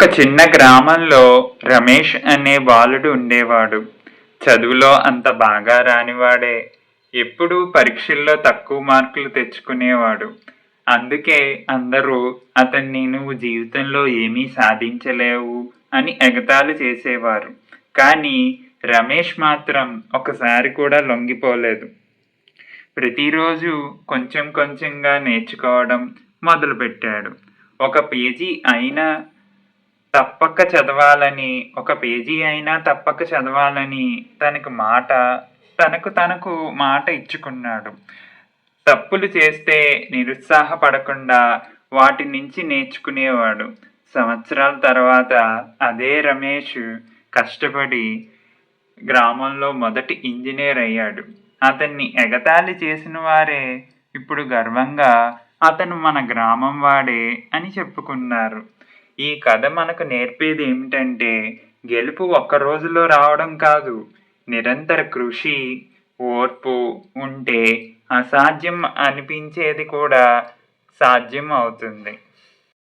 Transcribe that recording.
ఒక చిన్న గ్రామంలో రమేష్ అనే బాలుడు ఉండేవాడు. చదువులో అంత బాగా రానివాడే. ఎప్పుడూ పరీక్షల్లో తక్కువ మార్కులు తెచ్చుకునేవాడు. అందుకే అందరూ అతన్ని "నువ్వు జీవితంలో ఏమీ సాధించలేవు" అని ఎగతాళి చేసేవారు. కానీ రమేష్ మాత్రం ఒకసారి కూడా లొంగిపోలేదు. ప్రతిరోజు కొంచెం కొంచెంగా నేర్చుకోవడం మొదలుపెట్టాడు. ఒక పేజీ అయినా తప్పక చదవాలని తనకు మాట ఇచ్చుకున్నాడు. తప్పులు చేస్తే నిరుత్సాహపడకుండా వాటి నుంచి నేర్చుకునేవాడు. సంవత్సరాల తర్వాత అదే రమేష్ కష్టపడి గ్రామంలో మొదటి ఇంజనీర్ అయ్యాడు. అతన్ని ఎగతాళి చేసిన వారే ఇప్పుడు గర్వంగా అతను మన గ్రామం వాడే అని చెప్పుకున్నారు. ఈ కథ మనకు నేర్పేది ఏమిటంటే, గెలుపు ఒక్క రోజులో రావడం కాదు, నిరంతర కృషి, ఓర్పు ఉంటే అసాధ్యం అనిపించేది కూడా సాధ్యం అవుతుంది.